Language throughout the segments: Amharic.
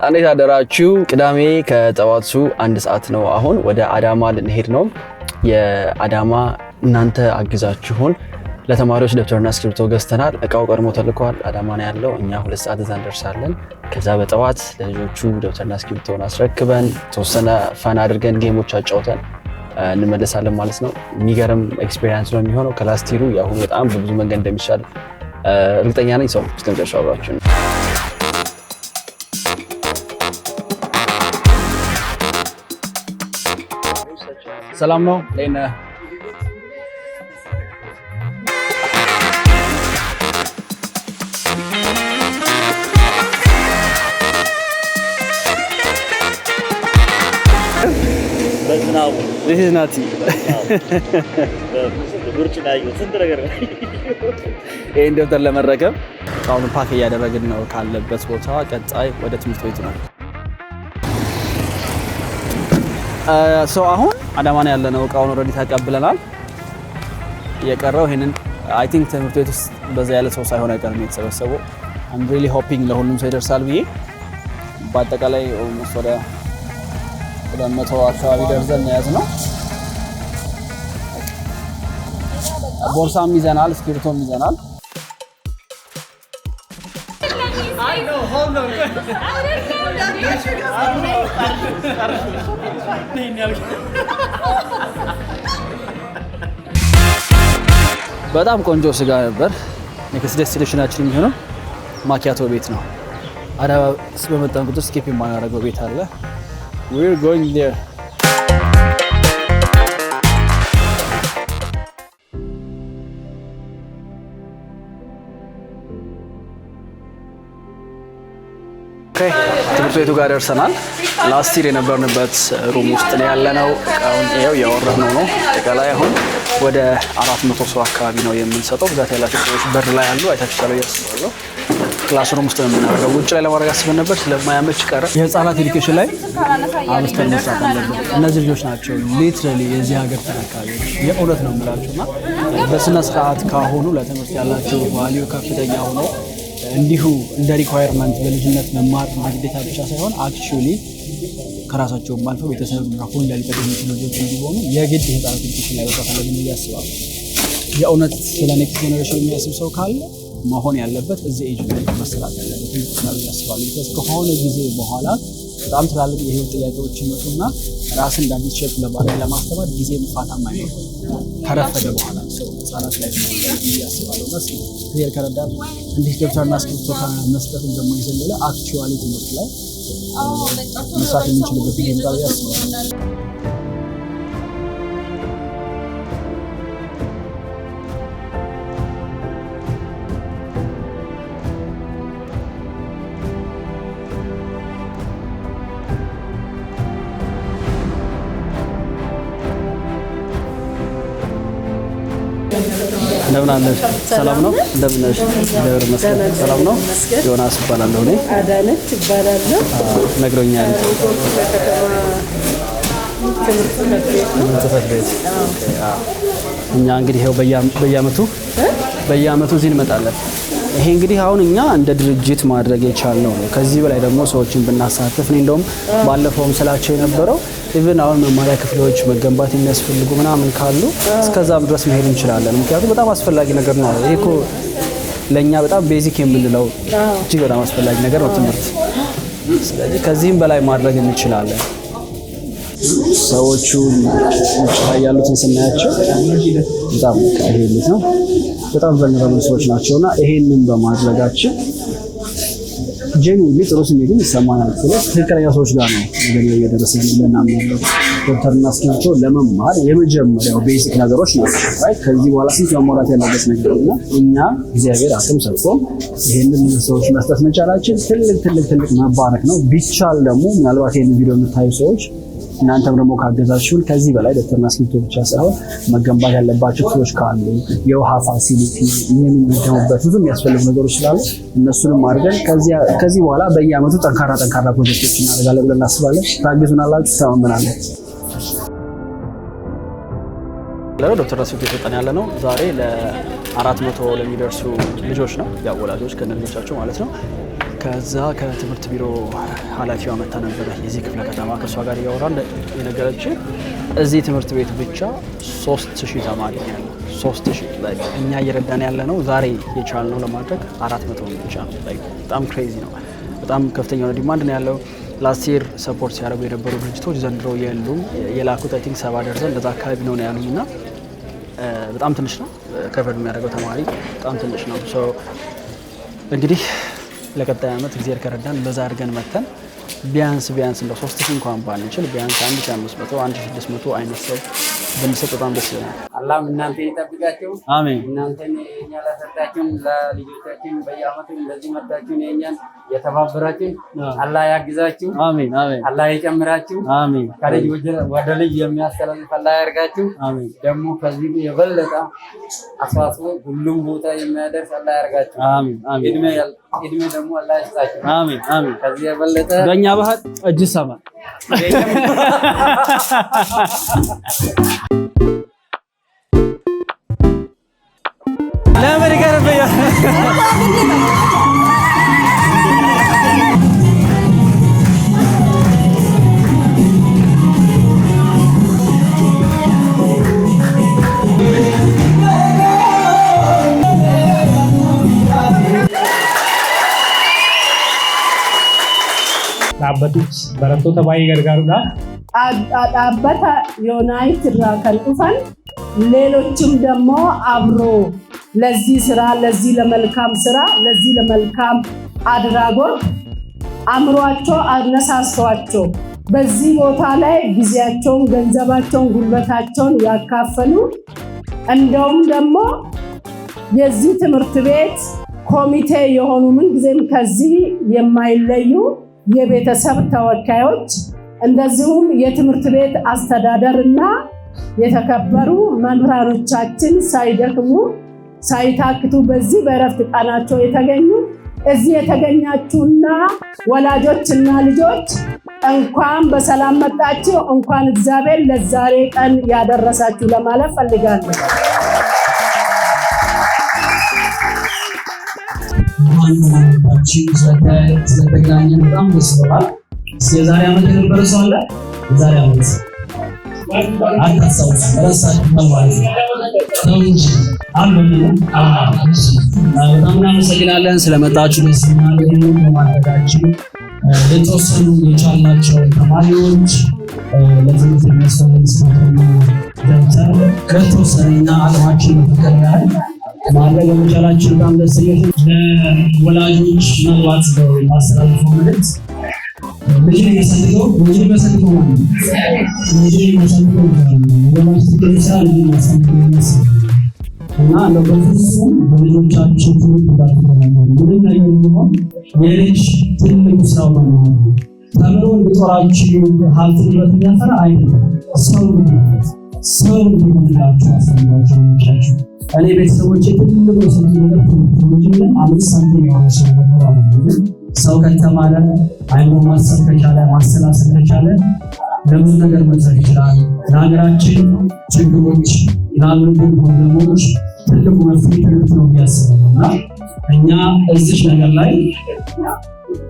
እንዴት አደራችሁ? ቅዳሜ ከጠዋቱ 1 ሰዓት ነው። አሁን ወደ አዳማ ልንሄድ ነው። የአዳማ እናንተ አግዛችሁን ለተማሪዎች ደብተርና እስክሪብቶ ገዝተናል። እቃው ቀድሞ ተልኳል። አዳማ ነው ያለው። እኛ 2 ሰዓት እዛ እንደርሳለን። ከዛ በጠዋት ለልጆቹ ደብተርና እስክሪብቶን አስረክበን ተወሰነ ፈን አድርገን ጌሞች አጫውተን እንመለሳለን ማለት ነው። የሚገርም ኤክስፒሪየንስ ነው የሚሆነው። ከላስቲሩ ያሁን በጣም በብዙ መንገድ እንደሚሻል እርግጠኛ ነኝ። ሰው እስከመጨረሻው አብራችሁ ሰላም ነው ለእነ በዝናቡ this is not በጉርጭ ላይ ስንት ነገር ነው። ይሄን ደብተር ለመረከብ አሁን ፓክ እያደረግን ነው ካለበት ቦታ። ቀጣይ ወደ ትምህርት ቤቱ ነው። አሁን አዳማ ነው ያለነው። እቃውን ኦልሬዲ ተቀብለናል። የቀረው ይሄንን አይ ቲንክ ትምህርት ቤት ውስጥ በዛ ያለ ሰው ሳይሆን አይቀርም የተሰበሰበው። I'm really hoping ለሁሉም ሰው ይደርሳል ብዬ በአጠቃላይ ኦልሞስት ወደ 200 አካባቢ ደርዘን ያዝነው። ቦርሳም ይዘናል፣ እስክሪብቶም ይዘናል። በጣም ቆንጆ ስጋ ነበር። ኔክስት ዴስቲኔሽናችን የሚሆነው ማኪያቶ ቤት ነው። አዳማ በመጣን ቁጥር ስኪፕ የማናደርገው ቤት አለ። We're going there. ትምህርት ቤቱ ጋር ደርሰናል። ላስት ይር የነበርንበት ሩም ውስጥ ነው ያለነው። አሁን ይሄው ያወራነው ነው። አጠቃላይ አሁን ወደ 400 ሰው አካባቢ ነው የምንሰጠው። ብዛት ያላቸው ሰዎች በር ላይ ያሉ አይታችኋል ያስባለሁ። ክላስሩም ውስጥ ነው የምናደርገው። ውጭ ላይ ለማድረግ አስበን ነበር፣ ስለማያመች ቀረ። የህፃናት ኤዱኬሽን ላይ አብስተን መስራት አለብን። እነዚህ ልጆች ናቸው ሊትራሊ የዚህ ሀገር ተረካቢዎች። የእውነት ነው የምላቸውና በስነ ስርዓት ካሁኑ ለትምህርት ያላቸው ቫልዩ ከፍተኛ ሆኖ እንዲሁ እንደ ሪኳየርመንት በልጅነት መማር ግዴታ ብቻ ሳይሆን አክቹዋሊ ከራሳቸው አልፈው ቤተሰብ ሁሉ ሊጠቅሙ የሚችሉ ልጆች እንዲሆኑ የግድ የህፃናት ኤዱኬሽን ላይ መስራት አለብን እያስባሉ። የእውነት ስለ ኔክስት ጄኔሬሽን የሚያስብ ሰው ካለ መሆን ያለበት እዚህ ኤጅ ላይ መሰራት ያለበት ነው ያስባሉ። ከሆነ ጊዜ በኋላ በጣም ትላልቅ የህይወት ጥያቄዎች ይመጡና ራስን እንዳዲስ ሼፕ ለማስተማር ጊዜ መፋታም አይኖርም ከረፈደ በኋላ ሰው ህፃናት ላይ ያስባሉ። እና ክሊር ከረዳት እንዲህ ደብተርና እስክሪብቶ መስጠትን ደግሞ የዘለለ አክቹዋሊ ትምህርት ላይ መስራት የምንችልበት ይገኛል ያስባሉ። እንደምን አለሽ? ሰላም ነው? እንደምን ነሽ? ደብረ መስቀል ሰላም ነው? ዮናስ እባላለሁ። እኔ አዳነች እባላለሁ። ነግሮኛል። ትምህርት ቤት እኛ እንግዲህ ይኸው በየአመቱ እዚህ እንመጣለን። ይሄ እንግዲህ አሁን እኛ እንደ ድርጅት ማድረግ የቻልነው ነው። ከዚህ በላይ ደግሞ ሰዎችን ብናሳትፍ እኔ እንደውም ባለፈውም ስላቸው የነበረው ኢቭን አሁን መማሪያ ክፍሎች መገንባት የሚያስፈልጉ ምናምን ካሉ እስከዛም ድረስ መሄድ እንችላለን። ምክንያቱም በጣም አስፈላጊ ነገር ነው። ይሄ እኮ ለእኛ በጣም ቤዚክ የምንለው እጅግ በጣም አስፈላጊ ነገር ነው ትምህርት። ስለዚህ ከዚህም በላይ ማድረግ እንችላለን። ሰዎቹ ውጭ ላይ ያሉትን ስናያቸው በጣም ይሄ ልጅ ነው በጣም ቨልነራብል ሰዎች ናቸውና ይሄንን በማድረጋችን ጄኑዊንሊ ጥሩ ስሜትን ይሰማናል። ስለዚህ ትክክለኛ ሰዎች ጋር ነው ነገር እየደረሰን እናምናለን። ደብተርና እስክሪብቶ ለመማር የመጀመሪያው ቤዚክ ነገሮች ናቸው። ራይት ከዚህ በኋላ ስንት መሟላት ያለበት ነገር እና እኛ እግዚአብሔር አቅም ሰጥቶ ይሄንን ሰዎች መስጠት መቻላችን ትልቅ መባረክ ነው። ቢቻል ደግሞ ምናልባት ይሄንን ቪዲዮ የምታዩ ሰዎች እናንተም ደግሞ ካገዛችሁን ከዚህ በላይ ደብተርና እስክሪብቶ ብቻ ሳይሆን መገንባት ያለባቸው ሰዎች ካሉ የውሃ ፋሲሊቲ የሚመገቡበት ብዙ የሚያስፈልጉ ነገሮች ስላሉ እነሱንም አድርገን ከዚህ በኋላ በየአመቱ ጠንካራ ፕሮጀክቶች እናደርጋለን ብለን እናስባለን። ታግዙናላችሁ፣ ተማመናለን። ደብተርና እስክሪብቶ እየሰጠን ያለ ነው። ዛሬ ለ400 ለሚደርሱ ልጆች ነው ያው ወላጆች ከነልጆቻቸው ማለት ነው። ከዛ ከትምህርት ቢሮ ኃላፊዋ መታ ነበረ የዚህ ክፍለ ከተማ ከሷ ጋር ያወራን የነገረች እዚህ ትምህርት ቤት ብቻ 3000 ተማሪ ነው ያለው 3000 ላይ እኛ እየረዳን ያለ ነው ዛሬ የቻልነው ለማድረግ 400 ብቻ ነው ላይ በጣም ክሬዚ ነው በጣም ከፍተኛ ነው ዲማንድ ነው ያለው ላስት ይር ሰፖርት ሲያደርጉ የነበሩ ድርጅቶች ዘንድሮ የሉም የላኩት አይ ቲንክ 70 ደርዘን እንደዛ አካባቢ ነው ያሉኝና በጣም ትንሽ ነው ከቨር የሚያደርገው ተማሪ በጣም ትንሽ ነው ሶ እንግዲህ ለቀጣይ ዓመት እግዚአብሔር ከረዳን በዛ አድርገን መተን ቢያንስ እንደ 3000 እንኳን ባንችል ቢያንስ 1500 1600 አይነት ሰው በሚሰጥ በጣም ደስ ይላል። አላህ እናንተ ይጠብቃችሁ። አሜን። እናንተን እኛ ለሰጣችሁን ለልጆቻችን በየዓመቱ እንደዚህ መጣችሁ የኛን የተባበራችሁ አላህ ያግዛችሁ። አሜን አሜን። አላህ ይጨምራችሁ። አሜን። ከልጅ ወደ ልጅ የሚያስተላልፍ አላህ ያርጋችሁ። አሜን። ደግሞ ከዚህ የበለጠ አስዋስቦ ሁሉም ቦታ የሚያደርስ አላህ ያርጋችሁ። አሜን አሜን። እድሜ ደግሞ አላህ ይስጣችሁ። አሜን አሜን። ከዚህ የበለጠ በእኛ ባህል እጅ ሰማ ለአሜሪካ ረበያ dhaabbatus barattoota baay'ee gargaaruudhaan dhaabbata ዮናይት irraa kan dhufan ሌሎችም ደግሞ አብሮ ለዚህ ስራ ለዚህ ለመልካም ስራ ለዚህ ለመልካም አድራጎት አምሯቸው አነሳስተዋቸው በዚህ ቦታ ላይ ጊዜያቸውን ገንዘባቸውን ጉልበታቸውን ያካፈሉ እንደውም ደግሞ የዚህ ትምህርት ቤት ኮሚቴ የሆኑ ምን ጊዜም ከዚህ የማይለዩ የቤተሰብ ተወካዮች እንደዚሁም የትምህርት ቤት አስተዳደርና የተከበሩ መምህራኖቻችን ሳይደክሙ ሳይታክቱ በዚህ በእረፍት ቀናቸው የተገኙ እዚህ የተገኛችሁና ወላጆችና ልጆች እንኳን በሰላም መጣችሁ እንኳን እግዚአብሔር ለዛሬ ቀን ያደረሳችሁ ለማለት ፈልጋለሁ። ስለተገናኘን በጣም ደስ ብሎናል። የዛሬ ዓመት የነበረ ሰው አለ? የዛሬ ዓመት አታስታውሱ ረሳችሁ ማለት ነው እንጂ በጣም እናመሰግናለን ስለመጣችሁ ደስ ይላል። በማድረጋችሁ የተወሰኑ የቻልናቸው ተማሪዎች ለትምህርት የሚያስፈልግ ስማትና ደብተር በተወሰነና አቅማችን በፈቀደ ያህል ማድረግ በመቻላችን በጣም ደስ ይላል። ለወላጆች ምናልባት ማስተላለፈው መልዕክት ልጅን የሚያሳድገው ልጅን የሚያሳድገው ማለት ነው። ልጅን የሚያሳድገው ወላጆች ትክክለኛ ልጅን ማሳደግ የሚያስብ እና ለበፍጹም በልጆቻቸው ትምህርት እንዳትተማመኑ ምንም ነገር ቢሆን የልጅ ትልቁ ስራው ነው። ተምሮ እንዲጦራችሁ ሀብት ንብረት የሚያፈራ አይደለም ሰው እንዲሆንላችሁ አስተምሯቸው ልጆቻችሁ። እኔ ቤተሰቦቼ ትልቁ የሰጡኝ ነገር ትምህርት እንጂ 5 ሳንቲም የሆነ ሰው ነበር። ሰው ከተማረ አይምሮ ማሰብ ከቻለ ማሰላሰል ከቻለ ለብዙ ነገር መድረስ ይችላል። ለሀገራችን ችግሮች ላሉብን ፕሮብሌሞች ትልቁ መፍትሄ ትምህርት ነው የሚያስበው እና እኛ እዚህ ነገር ላይ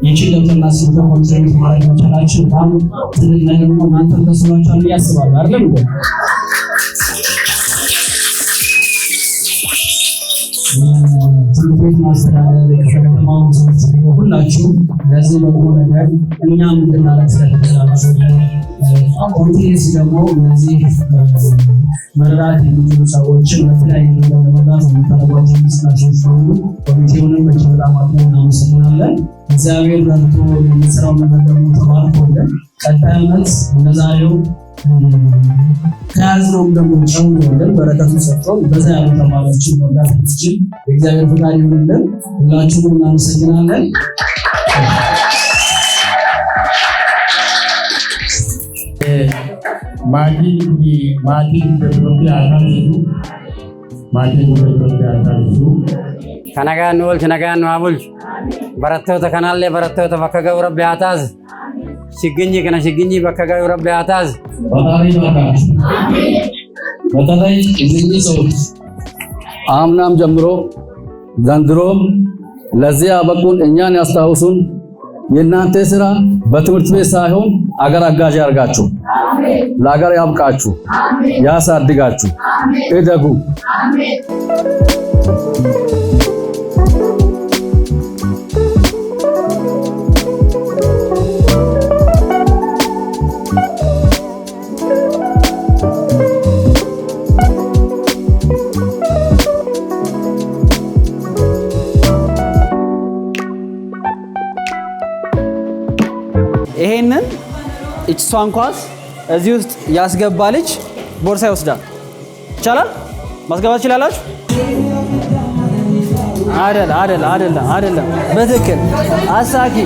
ይህችን ገብተና ስልጠ ኮንትሪቢዩት ማድረግ መቻላችን በጣም ትልቅ ነገር ነው። እናንተም ተስኗችኋል ብዬ አስባለሁ አይደለም እንዴ? ትምህርት ቤት ማስተዳደር የከተማው ትምህርት ቤት ሁላችሁ ለዚህ በጎ ነገር እኛም እንድናረግ ስለተደረገ ኮሚቴስ ደግሞ እነዚህ መረዳት የሚችሉ ሰዎችን በተለያዩ ነገር ለመርዳት የምታደርጓቸው እንቅስቃሴዎች ሁሉ ኮሚቴውንም እጅግ በጣም አድርገን እናመሰግናለን። እግዚአብሔር ረድቶ የሚሰራው ነገር ደግሞ ተባርኮልን ቀጣይ ዓመት እንደዛሬው ከያዝነውም ደግሞ ጨምሮልን በረከቱን ሰጥቶን በዛ ያሉ ተማሪዎችን መርዳት እንድንችል የእግዚአብሔር ፈቃድ ይሁንልን። ሁላችሁም እናመሰግናለን። ከነጋን ወልች ነጋን ዋቡል barattoota kanallee barattoota bakka ga'u rabbi haa taasisu. Shigginyi kana shigginyi bakka ga'u rabbi haa taasisu. በተለይ እነዚህ ሰዎች አምናም ጀምሮ ዘንድሮም ለዚህ አበቁን እኛን ያስታውሱን። የእናንተ ስራ በትምህርት ቤት ሳይሆን አገር አጋዥ ያርጋችሁ፣ ለአገር ያብቃችሁ፣ ያሳድጋችሁ፣ እደጉ። ይሄንን እሷን ኳስ እዚህ ውስጥ ያስገባ ልጅ ቦርሳ ይወስዳል። ይቻላል? ማስገባት ይችላላችሁ? አይደለም። በትክክል አሳኪ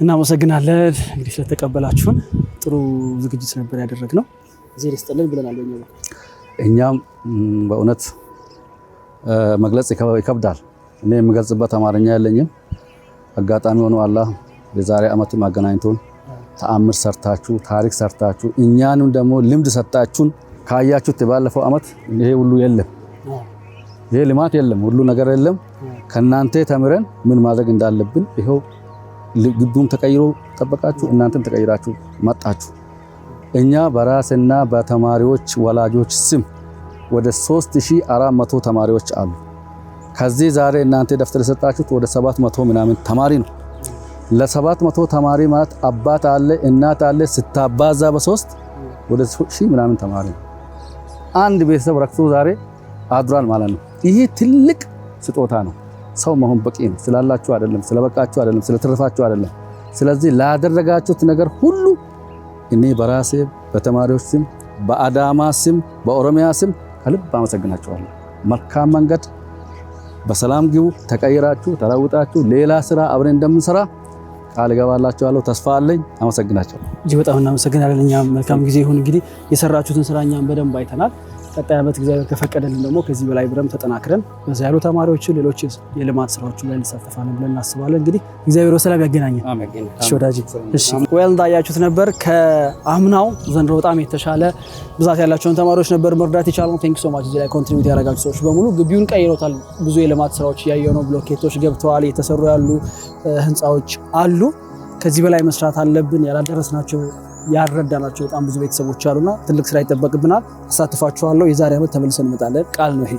እናመሰግናለን እንግዲህ ስለተቀበላችሁን። ጥሩ ዝግጅት ነበር ያደረግነው። እዚህ ይስጥልን ብለናል። እኛም በእውነት መግለጽ ይከብዳል። እኔ የምገልጽበት አማርኛ የለኝም። አጋጣሚ ሆኖ አላህ የዛሬ ዓመትም አገናኝቶን ተአምር ሰርታችሁ ታሪክ ሰርታችሁ እኛንም ደግሞ ልምድ ሰጣችሁን። ካያችሁት ባለፈው ዓመት ይሄ ሁሉ የለም፣ ይሄ ልማት የለም፣ ሁሉ ነገር የለም። ከናንተ ተምረን ምን ማድረግ እንዳለብን ይሄው ግቡም ተቀይሮ ጠበቃችሁ፣ እናንተም ተቀይራችሁ መጣችሁ። እኛ በራስና በተማሪዎች ወላጆች ስም ወደ 3400 ተማሪዎች አሉ። ከዚህ ዛሬ እናንተ ደፍተር የሰጣችሁት ወደ 700 ምናምን ተማሪ ነው። ለ700 ተማሪ ማለት አባት አለ እናት አለ ስታባዛ በ3 ወደ 1000 ምናምን ተማሪ ነው። አንድ ቤተሰብ ረክቶ ዛሬ አድሯል ማለት ነው። ይሄ ትልቅ ስጦታ ነው። ሰው መሆን በቂ ነው። ስላላችሁ አይደለም፣ ስለበቃችሁ አይደለም፣ ስለተረፋችሁ አይደለም። ስለዚህ ላደረጋችሁት ነገር ሁሉ እኔ በራሴ በተማሪዎች ስም፣ በአዳማ ስም፣ በኦሮሚያ ስም ከልብ አመሰግናችኋለሁ። መልካም መንገድ፣ በሰላም ግቡ። ተቀይራችሁ ተለውጣችሁ ሌላ ስራ አብረን እንደምንሰራ ቃል እገባላችኋለሁ። ተስፋ አለኝ። አመሰግናችኋለሁ። እጅግ በጣም እናመሰግናለን። እኛም መልካም ጊዜ ይሁን። እንግዲህ የሰራችሁትን ስራ እኛም በደንብ አይተናል። ቀጣይ ዓመት እግዚአብሔር ከፈቀደልን ደግሞ ከዚህ በላይ ብረም ተጠናክረን በዛ ያሉ ተማሪዎችን ሌሎች የልማት ስራዎች ላይ እንሳተፋለን ብለን እናስባለን። እንግዲህ እግዚአብሔር በሰላም ያገናኘን። እሺ ወዳጅ፣ እሺ ወል እንዳያችሁት ነበር። ከአምናው ዘንድሮ በጣም የተሻለ ብዛት ያላቸውን ተማሪዎች ነበር መርዳት የቻልነው። ቴንክ ሶ ማች። እዚህ ላይ ኮንትሪቢዩት ያደረጋችሁ ሰዎች በሙሉ ግቢውን ቀይሮታል። ብዙ የልማት ስራዎች እያየሁ ነው። ብሎኬቶች ገብተዋል። የተሰሩ ያሉ ህንፃዎች አሉ። ከዚህ በላይ መስራት አለብን። ያላደረስናቸው ያረዳናቸው በጣም ብዙ ቤተሰቦች አሉና ትልቅ ስራ ይጠበቅብናል። አሳትፋችኋለሁ። የዛሬ ዓመት ተመልሰን እንመጣለን። ቃል ነው ይሄ።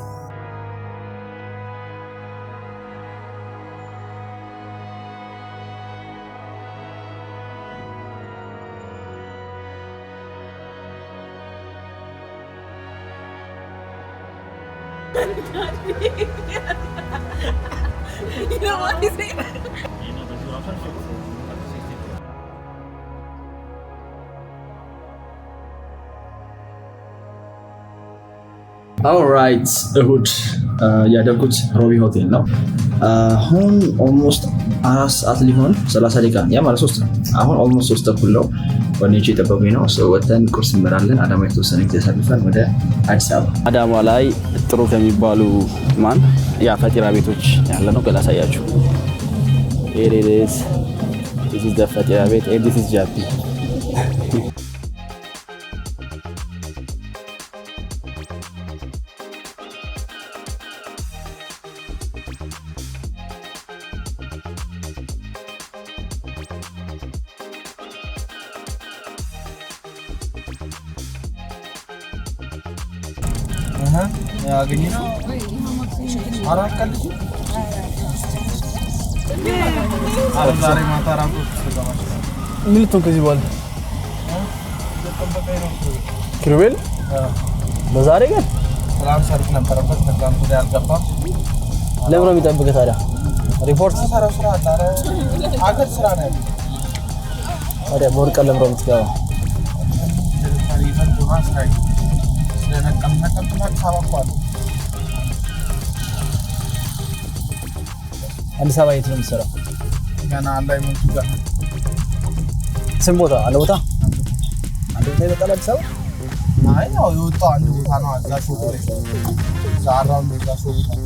ኦልራይት እሁድ ያደረኩት ሮቢ ሆቴል ነው። አሁን ኦልሞስት 4 ሰዓት ሊሆን 30 ደቂቃ ያ ማለት 3 ነው። አሁን ኦልሞስት 3 ተኩል ነው። ወንጄ የጠበቁኝ ነው። ወተን ቁርስ እንበላለን። አዳማ የተወሰነ ጊዜ ተሳልፈን ወደ አዲስ አበባ። አዳማ ላይ ጥሩ ከሚባሉ ያ ፈጢራ ቤቶች ያለ ነው። ገላሳያችሁ ኤሪስ this is the ፈጢራ ቤት and this is ጃፒ። ሚልቶን ከዚህ በኋላ ኪሩቤል በዛሬ ግን ሰላም ሰርክ ነበረበት። ተጋም ወደ ያልገባ ለምን ነው የሚጠብቀው ታዲያ? ሪፖርት ሰራው ስራ አጣረ አገር ስራ ነው ታዲያ። ቦርቀ ለምሮ የምትገባ ታሪፈን ዱራስ ላይ ስለነቀምነቀም ታባቋል አዲስ አበባ የት ነው የምትሰራው? ገና ላይ ሞቱ ጋር ስንት ቦታ አለ? ቦታ አንድ ቦታ ይበቃል አዲስ አበባ? አይ ያው የወጣው አንድ ቦታ ነው። እዛ ሾፕ ላይ ዛራው ነው። እዛ ሾፕ ነው።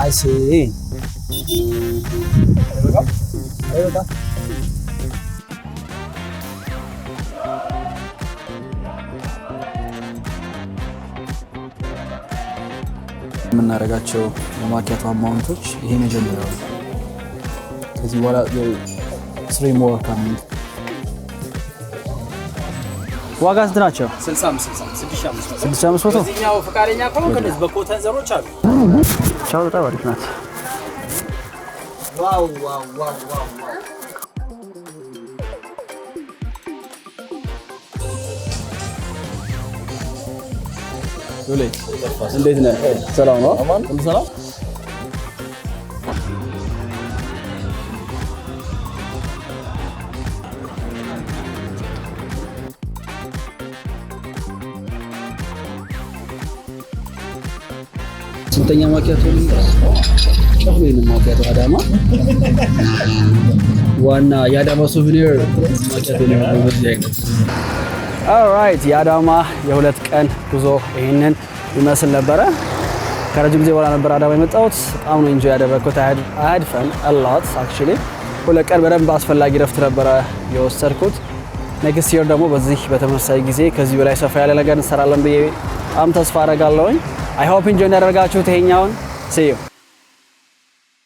አይሲ አይበቃ የምናደርጋቸው የማኪያቶ አማውንቶች ይሄ መጀመሪያው ነው። ከዚህ በኋላ 3 more coming። ዋጋ ስንት ናቸው? 6500 እዚህኛው ፈቃደኛ ከሆነ ከነዚህ በኮተን ዘሮች አሉ። ቻው በጣም አሪፍ ናት። ዋው ዋው ዋው ዋው ሉሌ እንዴት ነህ? ሰላም ነው? ሁሉ ሰላም? ስንተኛ ማኪያቶ ጨፍ ነው ማኪያቶ አዳማ ዋና የአዳማ ሱቪኒር ማኪያቶ ነው በዚህ አይነት። ኦልራይት የአዳማ የ2 ቀን ጉዞ ይሄንን ይመስል ነበረ። ከረጅም ጊዜ በኋላ ነበር አዳማ የመጣሁት። በጣም ነው ኢንጆይ ያደረኩት። I had fun a lot actually። 2 ቀን በደንብ አስፈላጊ ረፍት ነበረ የወሰድኩት። ኔክስት ይር ደግሞ በዚህ በተመሳሳይ ጊዜ ከዚህ በላይ ሰፋ ያለ ነገር እንሰራለን ብዬ በጣም ተስፋ አደርጋለሁኝ። I hope enjoy እንዳደረጋችሁት ይሄኛውን see you